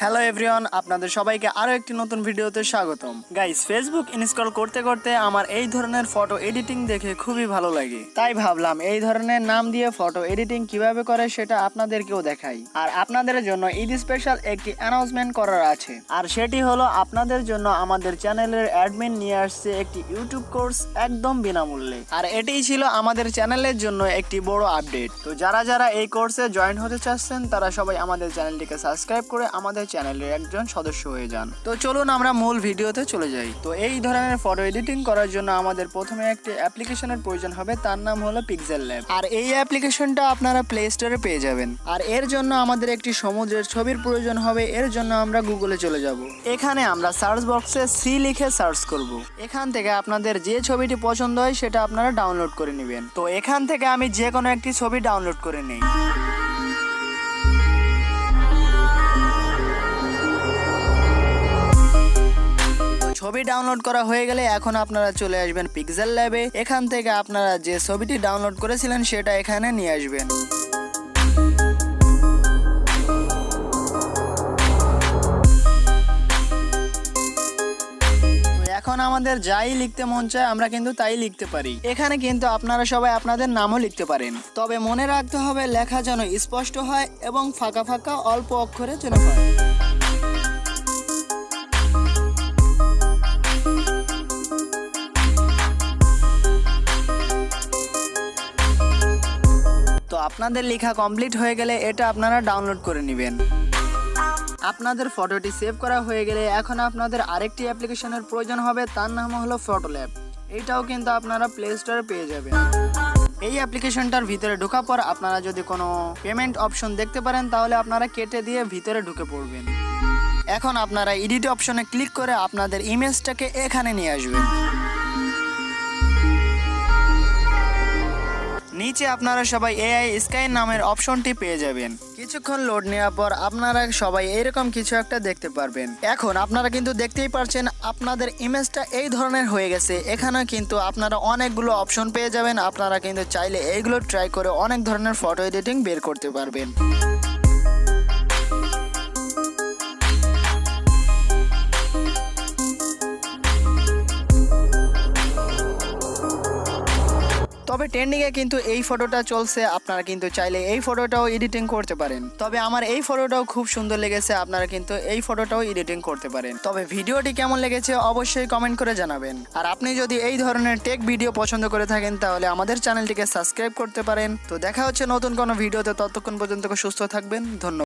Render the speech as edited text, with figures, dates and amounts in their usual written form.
Hello everyone, আপনাদের সবাইকে আরও একটি নতুন ভিডিওতে স্বাগতম। গাইস, ফেসবুক ইনস্টল করতে করতে আমার এই ধরনের ফটো এডিটিং দেখে খুবই ভালো লাগে, তাই ভাবলাম এই ধরনের নাম দিয়ে ফটো এডিটিং কিভাবে করে সেটা আপনাদেরকেও দেখাই। আর আপনাদের জন্য ঈদ স্পেশাল একটি অ্যানাউন্সমেন্ট করার আছে, আর সেটি হলো আপনাদের জন্য আমাদের চ্যানেলের অ্যাডমিন নিয়ে আসছে একটি ইউটিউব কোর্স একদম বিনামূল্যে। আর এটিই ছিল আমাদের চ্যানেলের জন্য একটি বড় আপডেট। তো যারা যারা এই কোর্সে জয়েন হতে চাচ্ছেন তারা সবাই আমাদের চ্যানেলটিকে সাবস্ক্রাইব করে আমাদের চ্যানেলের একজন সদস্য হয়ে যান। তো চলুন আমরা মূল ভিডিওতে চলে যাই। তো এই ধরনের ফটো এডিটিং করার জন্য আমাদের প্রথমে একটি অ্যাপ্লিকেশনের প্রয়োজন হবে, তার নাম হলো পিক্সেল ল্যাব। আর এই অ্যাপ্লিকেশনটা আপনারা প্লে স্টোরে পেয়ে যাবেন। আর এর জন্য আমাদের একটি সমুদ্রের ছবির প্রয়োজন হবে। এর জন্য আমরা গুগলে চলে যাব। এখানে আমরা সার্চ বক্সে সি লিখে সার্চ করব। এখান থেকে আপনাদের যে ছবিটি পছন্দ হয় সেটা আপনারা ডাউনলোড করে নেবেন। তো এখান থেকে আমি যে কোনো একটি ছবি ডাউনলোড করে নিই। ছবি ডাউনলোড করা হয়ে গেলে এখন আপনারা চলে আসবেন পিক্সেল ল্যাবে। এখান থেকে আপনারা যে ছবিটি ডাউনলোড করেছিলেন সেটা এখানে নিয়ে আসবেন। এখন আমাদের যাই লিখতে মন চায় আমরা কিন্তু তাই লিখতে পারি। এখানে কিন্তু আপনারা সবাই আপনাদের নামও লিখতে পারেন, তবে মনে রাখতে হবে লেখা যেন স্পষ্ট হয় এবং ফাঁকা ফাঁকা অল্প অক্ষরে যেন হয়। তো আপনাদের লেখা কমপ্লিট হয়ে গেলে এটা আপনারা ডাউনলোড করে নেবেন। আপনাদের ফটোটি সেভ করা হয়ে গেলে এখন আপনাদের আরেকটি অ্যাপ্লিকেশনের প্রয়োজন হবে, তার নাম হলো ফটো ল্যাব। এইটাও কিন্তু আপনারা প্লে স্টোরে পেয়ে যাবেন। এই অ্যাপ্লিকেশনটার ভিতরে ঢোকার পর আপনারা যদি কোনো পেমেন্ট অপশন দেখতে পারেন তাহলে আপনারা কেটে দিয়ে ভিতরে ঢুকে পড়বেন। এখন আপনারা এডিট অপশনে ক্লিক করে আপনাদের ইমেজটাকে এখানে নিয়ে আসবেন। নিচে আপনারা সবাই এআই স্কাই নামের অপশনটি পেয়ে যাবেন। কিছুক্ষণ লোড নেওয়ার পর আপনারা সবাই এরকম কিছু একটা দেখতে পারবেন। এখন আপনারা কিন্তু দেখতেই পারছেন আপনাদের ইমেজটা এই ধরনের হয়ে গেছে। এখানে কিন্তু আপনারা অনেকগুলো অপশন পেয়ে যাবেন। আপনারা কিন্তু চাইলে এইগুলো ট্রাই করে অনেক ধরনের ফটো এডিটিং বের করতে পারবেন। তবে ট্রেন্ডিংয়ে কিন্তু এই ফটোটা চলছে, আপনারা কিন্তু চাইলে এই ফটোটাও এডিটিং করতে পারেন। তবে আমার এই ফটোটাও খুব সুন্দর লেগেছে, আপনারা কিন্তু এই ফটোটাও এডিটিং করতে পারেন। তবে ভিডিওটি কেমন লেগেছে অবশ্যই কমেন্ট করে জানাবেন। আর আপনি যদি এই ধরনের টেক ভিডিও পছন্দ করে থাকেন তাহলে আমাদের চ্যানেলটিকে সাবস্ক্রাইব করতে পারেন। তো দেখা হচ্ছে নতুন কোনো ভিডিওতে, ততক্ষণ পর্যন্ত সুস্থ থাকবেন। ধন্যবাদ।